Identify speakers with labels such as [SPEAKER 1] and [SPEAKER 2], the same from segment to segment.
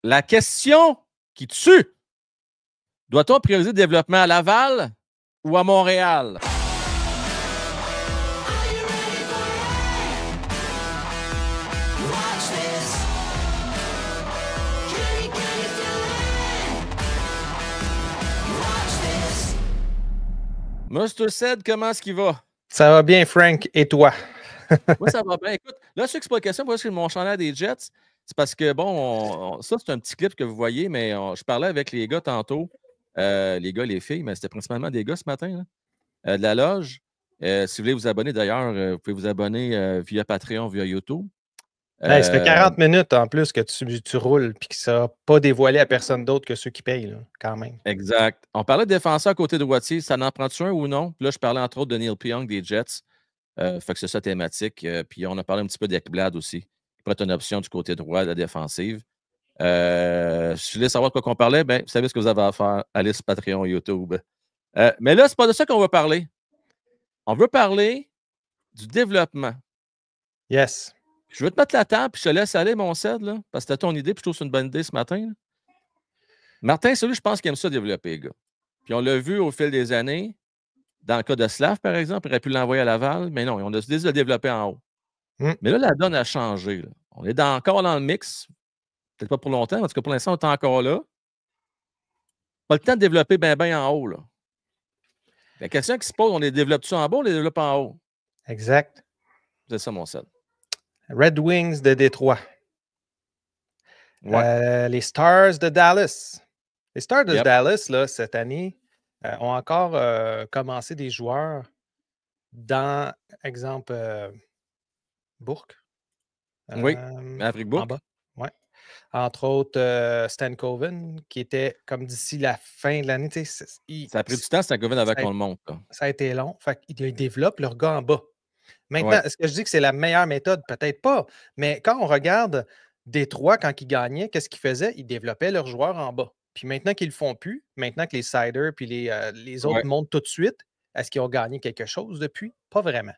[SPEAKER 1] La question qui tue. Doit-on prioriser le développement à Laval ou à Montréal? Mr. Ced, comment est-ce qu'il va?
[SPEAKER 2] Ça va bien, Frank. Et toi?
[SPEAKER 1] Moi, ça va bien. Écoute, là, je sais que c'est pas une question parce que mon chandail des Jets, c'est parce que, bon, ça, c'est un petit clip que vous voyez, mais je parlais avec les gars tantôt, les gars, les filles, mais c'était principalement des gars ce matin, là, de la loge. Si vous voulez vous abonner, d'ailleurs, vous pouvez vous abonner via Patreon, via YouTube.
[SPEAKER 2] Hey, ça fait 40 minutes en plus que tu roules puis que ça n'a pas dévoilé à personne d'autre que ceux qui payent, là, quand même.
[SPEAKER 1] Exact. On parlait de défenseur à côté de Wattier. Ça n'en prend-tu un ou non? Puis là, je parlais entre autres de Neil Pionk des Jets. Fait que c'est ça thématique. Puis on a parlé un petit peu d'Ekblad aussi. Il pourrait être une option du côté droit de la défensive. Si vous voulez savoir de quoi on parlait, ben, vous savez ce que vous avez à faire. Allez sur Patreon, YouTube. Mais là, c'est pas de ça qu'on va parler. On veut parler du développement.
[SPEAKER 2] Yes.
[SPEAKER 1] Je veux te mettre la table, puis je te laisse aller, mon Ced, là, parce que c'était ton idée, puis je trouve que c'est une bonne idée ce matin. Là. Martin, celui, je pense qu'il aime ça développer, les gars. Puis on l'a vu au fil des années. Dans le cas de Slav, par exemple, il aurait pu l'envoyer à Laval, mais non, on a décidé de le développer en haut. Mais là, la donne a changé. Là. On est encore dans le mix. Peut-être pas pour longtemps, mais en tout cas, pour l'instant, on est encore là. Pas le temps de développer bien en haut. Là. La question qui se pose, on les développe ça en bas ou on les développe en haut?
[SPEAKER 2] Exact.
[SPEAKER 1] C'est ça, mon set.
[SPEAKER 2] Red Wings de Détroit. Ouais. Les Stars de Dallas. Les Stars de Dallas, là, cette année, ont encore commencé des joueurs dans, exemple, Bourque.
[SPEAKER 1] Oui, Maverick Bourque.
[SPEAKER 2] En bas. Ouais. Entre autres, Stan Coven, qui était comme d'ici la fin de l'année.
[SPEAKER 1] Ça a pris du temps, Stan Coven, avant qu'on le monte. Là.
[SPEAKER 2] Ça a été long. Fait qu'ils développent leur gars en bas. Maintenant, est-ce que je dis que c'est la meilleure méthode? Peut-être pas. Mais quand on regarde Détroit, quand ils gagnaient, qu'est-ce qu'ils faisaient? Ils développaient leurs joueurs en bas. Puis maintenant qu'ils ne le font plus, maintenant que les Siders puis les autres montent tout de suite, est-ce qu'ils ont gagné quelque chose depuis? Pas vraiment.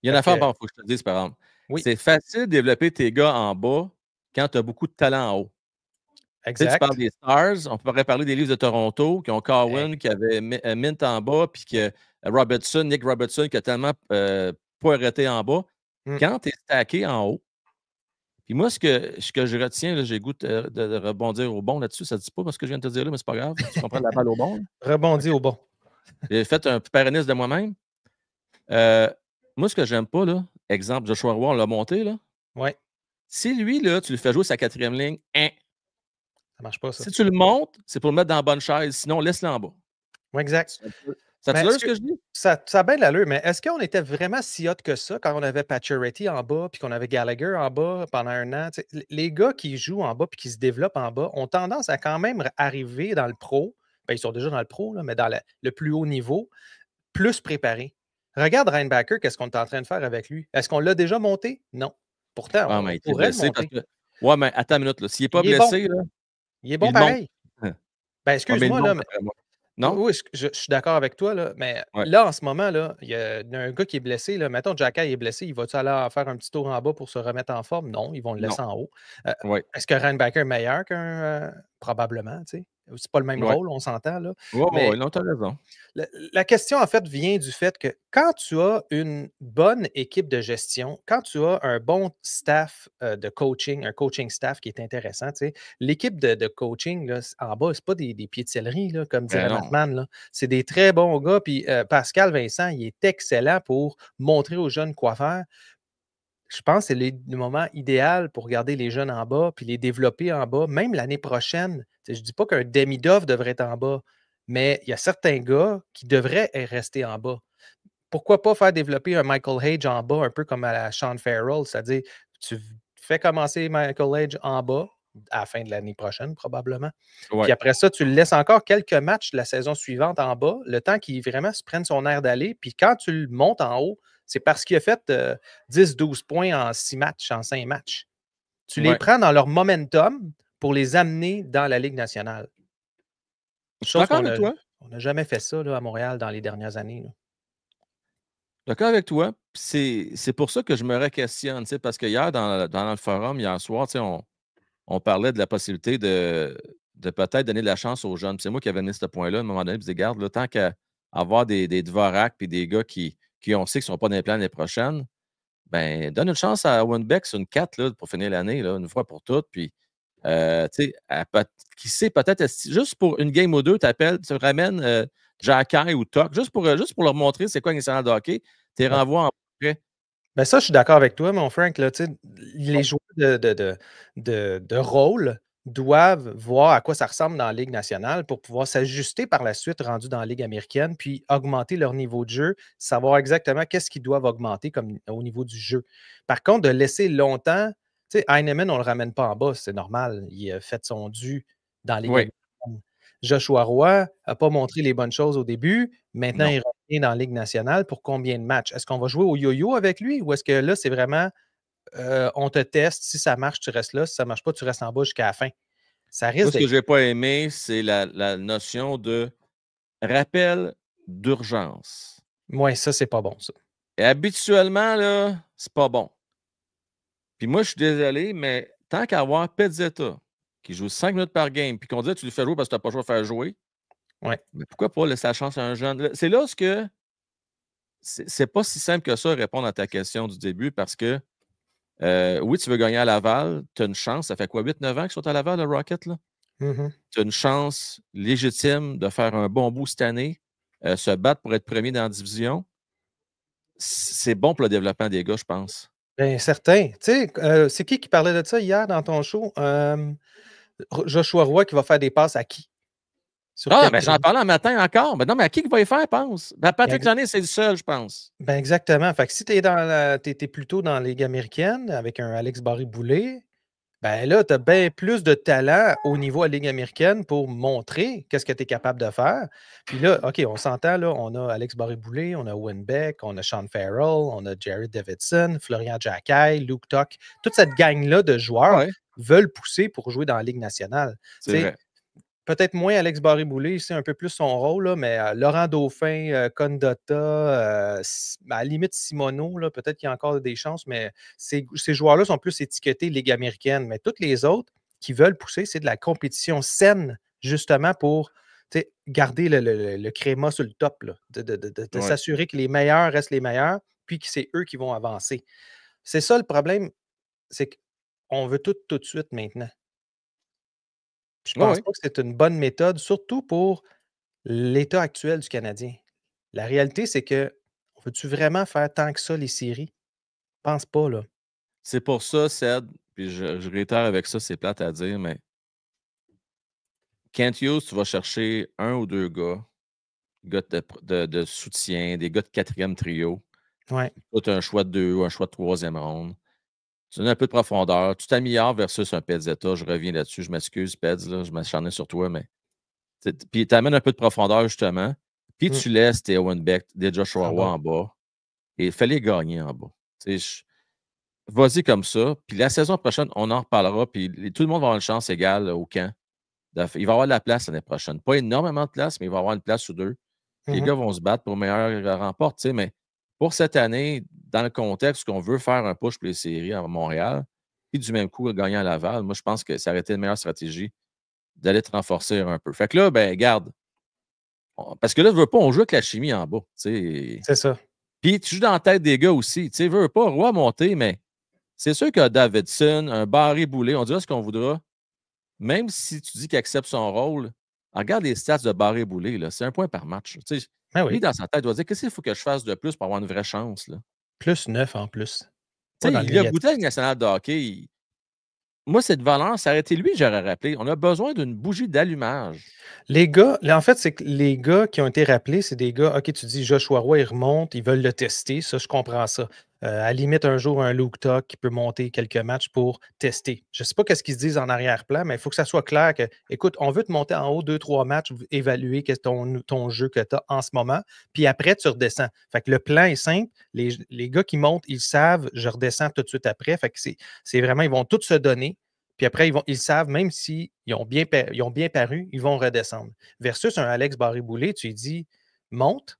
[SPEAKER 1] Il y a une affaire, bon, il faut que je te le dise, par exemple. Oui. C'est facile de développer tes gars en bas quand tu as beaucoup de talent en haut.
[SPEAKER 2] Exact.
[SPEAKER 1] Tu parles des Stars, on pourrait parler des Leafs de Toronto qui ont Cowan, qui avait Mint en bas, puis que Nick Robertson, qui a tellement pas arrêté en bas. Quand tu es stacké en haut, puis moi, ce que je retiens, j'ai goût de rebondir au bon là-dessus. Ça ne dit pas ce que je viens de te dire là, mais c'est pas grave. Tu comprends la balle au bon?
[SPEAKER 2] Rebondis au bon.
[SPEAKER 1] J'ai fait un petit paraniste de moi-même. Moi, ce que j'aime pas, là, exemple, Joshua Roy, on l'a monté, là.
[SPEAKER 2] Oui.
[SPEAKER 1] Si lui, là, tu le fais jouer sa quatrième ligne,
[SPEAKER 2] ça marche pas, ça.
[SPEAKER 1] Si tu le montes, c'est pour le mettre dans la bonne chaise. Sinon, laisse-le en bas.
[SPEAKER 2] Oui, exact.
[SPEAKER 1] Ça te ce que je dis?
[SPEAKER 2] Ça a bien l'allure, mais est-ce qu'on était vraiment si hot que ça quand on avait Pacioretty en bas puis qu'on avait Gallagher en bas pendant un an? Les gars qui jouent en bas puis qui se développent en bas ont tendance à quand même arriver dans le pro. Bien, ils sont déjà dans le pro, là, mais dans le plus haut niveau, plus préparés. Regarde Reinbacker, qu'est-ce qu'on est en train de faire avec lui? Est-ce qu'on l'a déjà monté? Non. Pourtant, on pourrait le monter.
[SPEAKER 1] Parce que... Ouais, mais attends une minute. S'il n'est pas blessé, là,
[SPEAKER 2] il est bon pareil. Ben, excuse-moi, là.
[SPEAKER 1] Non?
[SPEAKER 2] Oui, je suis d'accord avec toi, là, mais là, en ce moment, là, il y a un gars qui est blessé. Là, mettons, Jacky est blessé, il va-tu aller faire un petit tour en bas pour se remettre en forme? Non, ils vont le laisser en haut. Est-ce que Reinbacker est meilleur qu'un... probablement, tu sais. C'est pas le même rôle, on s'entend, là.
[SPEAKER 1] Oui, non, tu as raison.
[SPEAKER 2] La question, en fait, vient du fait que quand tu as une bonne équipe de gestion, quand tu as un bon staff de coaching, un coaching staff qui est intéressant, tu sais, l'équipe de coaching, là, en bas, c'est pas des pieds de céleri, là, comme dirait Mattman. C'est des très bons gars. Puis Pascal Vincent, il est excellent pour montrer aux jeunes quoi faire. Je pense que c'est le moment idéal pour garder les jeunes en bas puis les développer en bas, même l'année prochaine. Je ne dis pas qu'un Demidov devrait être en bas, mais il y a certains gars qui devraient rester en bas. Pourquoi pas faire développer un Michael Hage en bas, un peu comme à la Sean Farrell, c'est-à-dire tu fais commencer Michael Hage en bas à la fin de l'année prochaine, probablement. Puis après ça, tu le laisses encore quelques matchs de la saison suivante en bas, le temps qu'il vraiment se prenne son air d'aller. Puis quand tu le montes en haut, c'est parce qu'il a fait 10-12 points en 6 matchs, en 5 matchs. Tu les prends dans leur momentum pour les amener dans la Ligue nationale.
[SPEAKER 1] Je suis d'accord avec toi.
[SPEAKER 2] On n'a jamais fait ça là, à Montréal dans les dernières années. Là.
[SPEAKER 1] D'accord avec toi. C'est pour ça que je me re-questionne, parce que hier, dans le forum, hier soir, on parlait de la possibilité de peut-être donner de la chance aux jeunes. C'est moi qui avais amené ce point-là à un moment donné. Puis je dis, regarde, là, tant qu'à avoir des Dvorak puis des gars qui on sait qu'ils ne sont pas dans les plans l'année prochaine, ben donne une chance à Winbeck sur une 4 là, pour finir l'année, là, une fois pour toutes. Puis, tu sais, qui sait, peut-être, juste pour une game ou deux, tu ramènes Jacky ou Tuck, juste pour leur montrer c'est quoi un national de hockey, tu les
[SPEAKER 2] Ouais.
[SPEAKER 1] renvoies en prêt.
[SPEAKER 2] Ben ça, je suis d'accord avec toi, mon Frank. Là, les joueurs de rôle doivent voir à quoi ça ressemble dans la Ligue nationale pour pouvoir s'ajuster par la suite rendu dans la Ligue américaine, puis augmenter leur niveau de jeu, savoir exactement qu'est-ce qu'ils doivent augmenter comme, au niveau du jeu. Par contre, de laisser longtemps, tu sais, Heinemann, on ne le ramène pas en bas, c'est normal. Il a fait son dû dans la Ligue
[SPEAKER 1] Oui.
[SPEAKER 2] américaine. Joshua Roy n'a pas montré les bonnes choses au début. Maintenant,
[SPEAKER 1] Non.
[SPEAKER 2] il revient dans la Ligue nationale pour combien de matchs? Est-ce qu'on va jouer au yo-yo avec lui ou est-ce que là, c'est vraiment on te teste, si ça marche, tu restes là, si ça ne marche pas, tu restes en bas jusqu'à la fin? Ça
[SPEAKER 1] Moi,
[SPEAKER 2] risque
[SPEAKER 1] ce que
[SPEAKER 2] d'être.
[SPEAKER 1] je n'ai pas aimé, c'est la notion de rappel d'urgence.
[SPEAKER 2] Ouais, ça, c'est pas bon, ça.
[SPEAKER 1] Et habituellement, là, c'est pas bon. Puis moi, je suis désolé, mais tant qu'à avoir Pezzetta, qui joue 5 minutes par game, puis qu'on dit que tu lui fais jouer parce que tu n'as pas le choix de faire jouer,
[SPEAKER 2] Ouais.
[SPEAKER 1] mais pourquoi pas laisser la chance à un jeune? C'est là ce que c'est pas si simple que ça répondre à ta question du début parce que oui, tu veux gagner à Laval, tu as une chance. Ça fait quoi, 8-9 ans qu'ils sont à Laval, le Rocket? Là?
[SPEAKER 2] Mhm.
[SPEAKER 1] Tu as une chance légitime de faire un bon bout cette année, se battre pour être premier dans la division. C'est bon pour le développement des gars, je pense.
[SPEAKER 2] Bien, certain. Tu sais, c'est qui parlait de ça hier dans ton show? Joshua Roy qui va faire des passes à qui? Sur
[SPEAKER 1] Ah,
[SPEAKER 2] quel
[SPEAKER 1] ben j'en
[SPEAKER 2] créneau?
[SPEAKER 1] parlais un matin encore. Ben non, mais à qui va y faire, pense? Ben, Patrick Launay, c'est le seul, je pense.
[SPEAKER 2] Ben exactement. Fait que si tu es plutôt dans la Ligue américaine avec un Alex Barré-Boulet, ben là, tu as bien plus de talent au niveau de la Ligue américaine pour montrer qu'est-ce que tu es capable de faire. Puis là, OK, on s'entend, là, on a Alex Barré-Boulet, on a Winbeck, on a Sean Farrell, on a Jared Davidson, Florian Jacquet, Luke Tuck. Toute cette gang-là de joueurs
[SPEAKER 1] Oui,
[SPEAKER 2] veulent pousser pour jouer dans la Ligue nationale. Tu
[SPEAKER 1] c'est
[SPEAKER 2] sais,
[SPEAKER 1] vrai.
[SPEAKER 2] peut-être moins Alex Barré-Boulet, c'est un peu plus son rôle, là, mais Laurent Dauphin, Condotta, à la limite Simoneau, là, peut-être qu'il y a encore des chances, mais ces joueurs-là sont plus étiquetés Ligue américaine. Mais toutes les autres qui veulent pousser, c'est de la compétition saine, justement pour garder le créma sur le top, là, de
[SPEAKER 1] Ouais.
[SPEAKER 2] s'assurer que les meilleurs restent les meilleurs, puis que c'est eux qui vont avancer. C'est ça le problème, c'est qu'on veut tout de suite maintenant. Je
[SPEAKER 1] Oui,
[SPEAKER 2] pense
[SPEAKER 1] oui.
[SPEAKER 2] pas que c'est une bonne méthode, surtout pour l'état actuel du Canadien. La réalité, c'est que veux-tu vraiment faire tant que ça les séries? Pense pas, là.
[SPEAKER 1] C'est pour ça, Ced, puis je réitère avec ça, c'est plate à dire, mais Kent Hughes, tu vas chercher un ou deux gars de soutien, des gars de quatrième trio.
[SPEAKER 2] Ouais.
[SPEAKER 1] Tu as un choix de 2 ou un choix de troisième ronde. Tu donnes un peu de profondeur. Tu t'améliores versus un Pezzetta. Je reviens là-dessus. Je m'excuse, Pez, là, je m'acharnais sur toi, mais. Puis tu amènes un peu de profondeur, justement. Puis
[SPEAKER 2] Mmh.
[SPEAKER 1] tu laisses tes Owen Beck, des Joshua
[SPEAKER 2] En
[SPEAKER 1] Roy
[SPEAKER 2] bas.
[SPEAKER 1] en bas. Et fais-les gagner en bas. Vas-y comme ça. Puis la saison prochaine, on en reparlera. Puis tout le monde va avoir une chance égale au camp. Il va y avoir de la place l'année prochaine. Pas énormément de place, mais il va y avoir une place ou deux. Puis les
[SPEAKER 2] Mmh.
[SPEAKER 1] gars vont se battre pour meilleur remporte. Mais pour cette année, dans le contexte qu'on veut faire un push pour les séries à Montréal, puis du même coup gagner à Laval, moi, je pense que ça aurait été une meilleure stratégie d'aller te renforcer un peu. Fait que là, ben, garde. Parce que là, je veux pas, on joue avec la chimie en bas.
[SPEAKER 2] C'est ça.
[SPEAKER 1] Puis tu joues dans la tête des gars aussi. Tu sais, veux pas, Roy monter, mais c'est sûr que Davidson, un Barré Boulet, on dira ce qu'on voudra. Même si tu dis qu'il accepte son rôle, regarde les stats de Barré Boulet, là, c'est un point par match. Tu sais,
[SPEAKER 2] Ben
[SPEAKER 1] lui,
[SPEAKER 2] oui.
[SPEAKER 1] dans sa tête, il doit dire qu'est-ce qu'il faut que je fasse de plus pour avoir une vraie chance. Là.
[SPEAKER 2] Plus 9 en plus.
[SPEAKER 1] Tu
[SPEAKER 2] Pas
[SPEAKER 1] sais,
[SPEAKER 2] dans le
[SPEAKER 1] il a goûté à la
[SPEAKER 2] négatif.
[SPEAKER 1] Ligue nationale de hockey. Moi, cette valeur, ça aurait été lui, j'aurais rappelé. On a besoin d'une bougie d'allumage.
[SPEAKER 2] Les gars, là, en fait, c'est que les gars qui ont été rappelés, c'est des gars, OK, tu dis Joshua Roy, il remonte, ils veulent le tester. Ça, je comprends ça. À la limite, un jour, un Luke Tuck qui peut monter quelques matchs pour tester. Je ne sais pas ce qu'ils se disent en arrière-plan, mais il faut que ça soit clair que, écoute, on veut te monter en haut 2, 3 matchs, évaluer ton jeu que tu as en ce moment, puis après, tu redescends. Fait que le plan est simple. Les gars qui montent, ils savent, je redescends tout de suite après. Fait que c'est vraiment, ils vont tous se donner. Puis après, ils savent, même s'ils ont bien paru, ils vont redescendre. Versus un Alex Barré-Boulet, tu lui dis monte,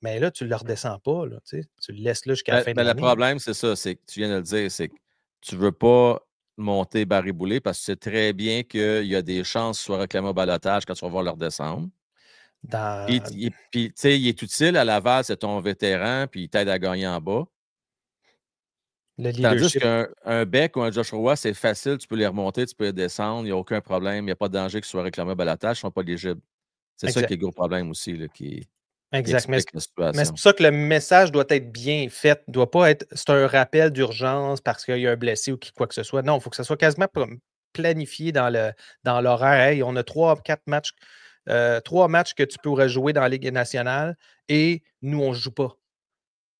[SPEAKER 2] mais là, tu ne le redescends pas. Là, tu le laisses là jusqu'à la fin de
[SPEAKER 1] Le
[SPEAKER 2] l'année.
[SPEAKER 1] problème, c'est ça, c'est que tu viens de le dire, c'est que tu veux pas monter Barry Boulay parce que c'est très bien qu'il y a des chances soit réclamé au balotage quand tu vas voir leur descendre. Puis,
[SPEAKER 2] Dans
[SPEAKER 1] tu sais, il est utile à Laval, c'est ton vétéran, puis il t'aide à gagner en bas.
[SPEAKER 2] le
[SPEAKER 1] Tandis
[SPEAKER 2] leadership.
[SPEAKER 1] qu'un Beck ou un Joshua Roy, c'est facile, tu peux les remonter, tu peux les descendre, il n'y a aucun problème, il n'y a pas de danger qu'ils soient réclamés au balotage, ils ne sont pas éligibles. C'est ça qui est
[SPEAKER 2] Exact.
[SPEAKER 1] le gros problème aussi, là, qui
[SPEAKER 2] Exact.
[SPEAKER 1] explique la
[SPEAKER 2] Mais c'est
[SPEAKER 1] situation.
[SPEAKER 2] pour ça que le message doit être bien fait. Doit pas être c'est un rappel d'urgence parce qu'il y a un blessé ou quoi que ce soit. Non, il faut que ça soit quasiment planifié dans l'horaire. Hey, on a 3-4 matchs, 3 matchs que tu pourrais jouer dans la Ligue nationale et nous, on ne joue pas.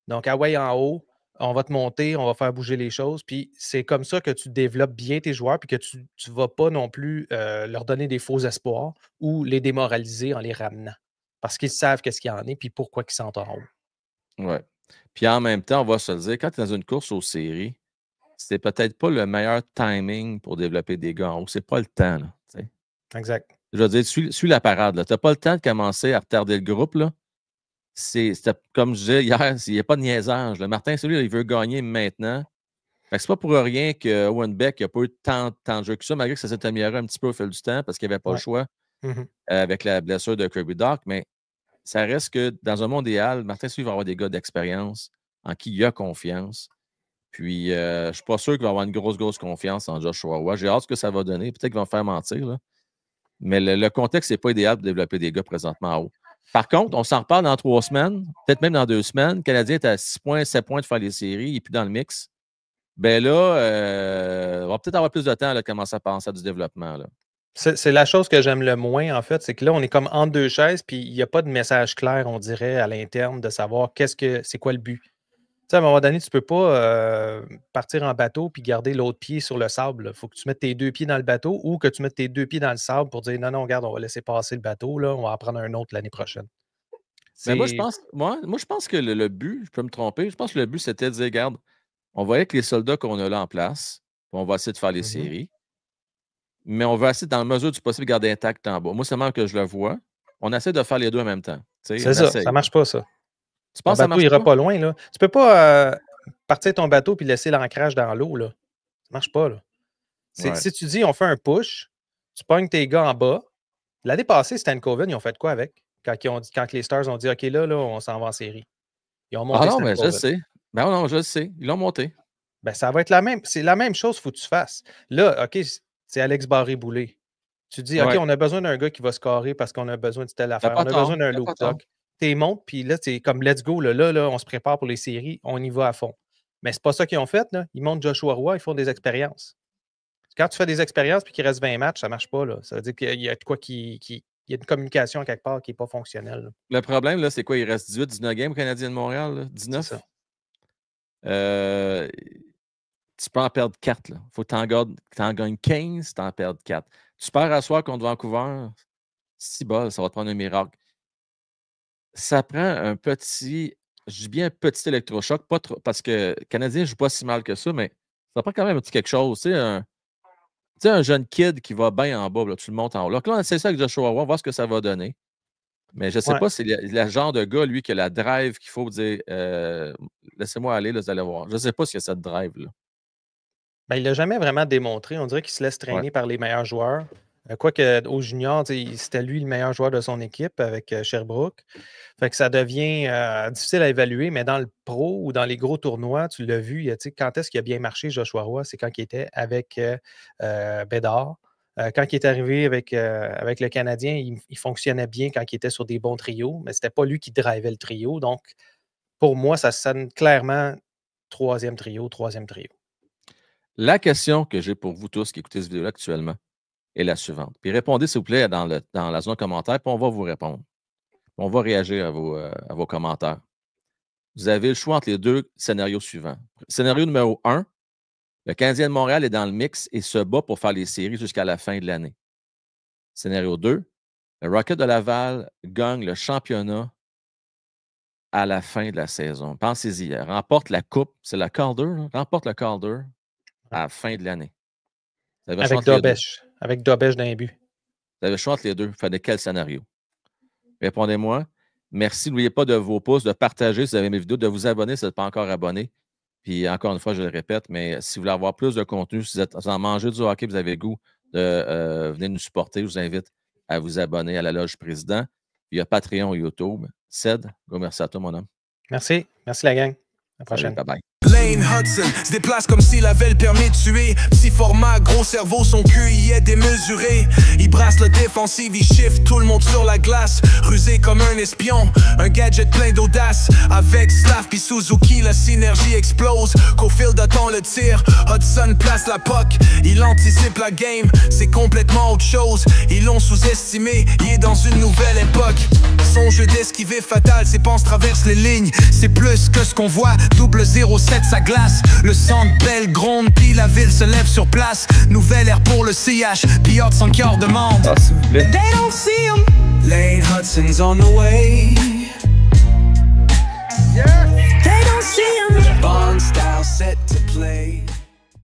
[SPEAKER 2] Donc, Hawaii en haut, on va te monter, on va faire bouger les choses. Puis c'est comme ça que tu développes bien tes joueurs, puis que tu ne vas pas non plus leur donner des faux espoirs ou les démoraliser en les ramenant. Parce qu'ils savent qu'est-ce qu'il y en est, puis pourquoi ils sont en haut.
[SPEAKER 1] Ouais. Puis en même temps, on va se le dire, quand tu es dans une course aux séries, c'est peut-être pas le meilleur timing pour développer des gars en haut. C'est pas le temps, là, tu sais.
[SPEAKER 2] Exact.
[SPEAKER 1] Je veux dire, suis la parade. Tu n'as pas le temps de commencer à retarder le groupe. Là. Comme je disais hier, il n'y a pas de niaisage. Là. Martin, celui il veut gagner maintenant. Fait que c'est pas pour rien que Owen Beck n'a pas eu tant de jeu que ça, malgré que ça s'est amélioré un petit peu au fil du temps parce qu'il n'y avait pas le
[SPEAKER 2] Ouais.
[SPEAKER 1] choix
[SPEAKER 2] Mhm.
[SPEAKER 1] avec la blessure de Kirby Doc. Mais ça reste que dans un monde idéal, Martin Sully va avoir des gars d'expérience en qui il a confiance. Puis, je ne suis pas sûr qu'il va avoir une grosse confiance en Joshua Roy. J'ai hâte ce que ça va donner. Peut-être qu'ils vont faire mentir, là. Mais le contexte n'est pas idéal pour développer des gars présentement en haut. Par contre, on s'en reparle dans 3 semaines, peut-être même dans 2 semaines. Le Canadien est à 6 points, 7 points de faire les séries, il n'est plus dans le mix. Ben là, on va peut-être avoir plus de temps de commencer à penser à du développement. Là.
[SPEAKER 2] C'est la chose que j'aime le moins, en fait, c'est que là, on est comme entre deux chaises, puis il n'y a pas de message clair, on dirait, à l'interne de savoir c'est quoi le but. Tu sais, à un moment donné, tu ne peux pas partir en bateau puis garder l'autre pied sur le sable. Il faut que tu mettes tes 2 pieds dans le bateau ou que tu mettes tes 2 pieds dans le sable pour dire non, regarde, on va laisser passer le bateau, là, on va en prendre un autre l'année prochaine.
[SPEAKER 1] Mais
[SPEAKER 2] C'est.
[SPEAKER 1] moi, je pense que le but, je peux me tromper, je pense que le but, c'était de dire, regarde, on va avec les soldats qu'on a là en place, puis on va essayer de faire les
[SPEAKER 2] Mhm.
[SPEAKER 1] séries, mais on va essayer, dans la mesure du possible, de garder intact en bas. Moi, c'est même que je le vois. On essaie de faire les deux en même temps. Tu sais,
[SPEAKER 2] C'est
[SPEAKER 1] on
[SPEAKER 2] ça, ça
[SPEAKER 1] essaye.
[SPEAKER 2] ne marche pas, ça.
[SPEAKER 1] Tu
[SPEAKER 2] Ton
[SPEAKER 1] penses que ça
[SPEAKER 2] bateau
[SPEAKER 1] marche
[SPEAKER 2] ira
[SPEAKER 1] pas?
[SPEAKER 2] pas loin, là. Tu peux pas partir ton bateau puis laisser l'ancrage dans l'eau, là. Ça marche pas, là.
[SPEAKER 1] Ouais.
[SPEAKER 2] Si tu dis on fait un push, tu pognes tes gars en bas. L'année passée, Stan Coven, ils ont fait quoi avec? Quand les Stars ont dit OK, là, on s'en va en série. Ils ont
[SPEAKER 1] Ah
[SPEAKER 2] monté
[SPEAKER 1] non,
[SPEAKER 2] Stan
[SPEAKER 1] mais je le
[SPEAKER 2] Coven.
[SPEAKER 1] sais. Ben non, je le sais. Ils l'ont monté.
[SPEAKER 2] Ben, ça va être la même. C'est la même chose, il faut que tu fasses. Là, OK, c'est Alex Barré-Boulet. Tu dis, OK,
[SPEAKER 1] Ouais.
[SPEAKER 2] on a besoin d'un gars qui va scorer parce qu'on a besoin de telle
[SPEAKER 1] T'as
[SPEAKER 2] affaire.
[SPEAKER 1] pas
[SPEAKER 2] On a besoin
[SPEAKER 1] tort.
[SPEAKER 2] d'un
[SPEAKER 1] T'as
[SPEAKER 2] loop
[SPEAKER 1] pas tort.
[SPEAKER 2] duck. T'es montes, puis là, c'est comme let's go. Là, on se prépare pour les séries. On y va à fond. Mais c'est pas ça qu'ils ont fait. Là. Ils montent Joshua Roy, ils font des expériences. Quand tu fais des expériences puis qu'il reste 20 matchs, ça marche pas. Là. Ça veut dire qu'il y a de quoi il y a une communication quelque part qui n'est pas fonctionnelle. Là.
[SPEAKER 1] Le problème, là, c'est quoi? Il reste 18, 19 games au Canadien de Montréal, là?
[SPEAKER 2] C'est ça.
[SPEAKER 1] 19? Euh, tu peux en perdre 4. Il faut que tu en gagnes 15, tu en perds 4. Tu perds à soir contre Vancouver, 6 balles, ça va te prendre un miracle. Ça prend un petit, je dis bien un petit électrochoc, pas trop, parce que le Canadien ne joue pas si mal que ça, mais ça prend quand même un petit quelque chose. Tu sais, un jeune kid qui va bien en bas, là, tu le montes en haut. Là, on essaie ça avec Joshua Roy, on va voir ce que ça va donner. Mais je ne sais
[SPEAKER 2] Ouais.
[SPEAKER 1] pas si c'est le genre de gars, lui, qui a la drive qu'il faut dire laissez-moi aller, là, vous allez voir. Je ne sais pas s'il y a cette drive-là.
[SPEAKER 2] Ben, il ne l'a jamais vraiment démontré. On dirait qu'il se laisse
[SPEAKER 1] Ouais.
[SPEAKER 2] traîner par les meilleurs joueurs. Quoique au junior, c'était lui le meilleur joueur de son équipe avec Sherbrooke. Fait que ça devient difficile à évaluer, mais dans le pro ou dans les gros tournois, tu l'as vu, quand est-ce qu'il a bien marché Joshua Roy? C'est quand il était avec Bédard. Quand il est arrivé avec le Canadien, il fonctionnait bien quand il était sur des bons trios, mais ce n'était pas lui qui drivait le trio. Donc, pour moi, ça sonne clairement troisième trio, troisième trio.
[SPEAKER 1] La question que j'ai pour vous tous qui écoutez cette vidéo-là actuellement est la suivante. Puis répondez, s'il vous plaît, dans la zone commentaire, puis on va vous répondre. On va réagir à vos commentaires. Vous avez le choix entre les deux scénarios suivants. Scénario numéro 1, le Canadien de Montréal est dans le mix et se bat pour faire les séries jusqu'à la fin de l'année. Scénario 2, le Rocket de Laval gagne le championnat à la fin de la saison. Pensez-y, remporte la coupe, c'est la Calder, remporte le Calder à la fin de l'année. Vous avez le choix
[SPEAKER 2] Avec
[SPEAKER 1] entre les deux.
[SPEAKER 2] Dobesch. Avec Dobesch d'un but.
[SPEAKER 1] Vous avez le choix entre les deux. Vous faites quel scénario? Répondez-moi. Merci. N'oubliez pas de vos pouces, de partager si vous avez mes vidéos, de vous abonner si vous n'êtes pas encore abonné. Puis encore une fois, je le répète, mais si vous voulez avoir plus de contenu, si vous en mangez du hockey, vous avez le goût de venir nous supporter, je vous invite à vous abonner à la Loge Président. Puis il y a Patreon et YouTube. Ced, gros merci à toi, mon homme.
[SPEAKER 2] Merci. Merci, la gang. À la prochaine.
[SPEAKER 1] Salut, bye-bye.
[SPEAKER 3] Lane Hudson se déplace comme s'il avait le permis de tuer. Petit format, gros cerveau, son QI est démesuré. Il brasse le défensif, il shift tout le monde sur la glace. Rusé comme un espion, un gadget plein d'audace. Avec Slav puis Suzuki, la synergie explose. Caulfield attend le tir, Hudson place la puck. Il anticipe la game, c'est complètement autre chose. Ils l'ont sous-estimé, il est dans une nouvelle époque. Son jeu d'esquiver fatal, ses penses traversent les lignes. C'est plus que ce qu'on voit, double 0-7 sa glace. Le centre belle gronde, puis la ville se lève sur place. Nouvelle ère pour le CH, puis Hudson qui hors demande.
[SPEAKER 1] Ah, s'il vous plaît.
[SPEAKER 3] They don't see him. Lane Hudson's on the way. Yeah. They don't see him. Bond style set to play.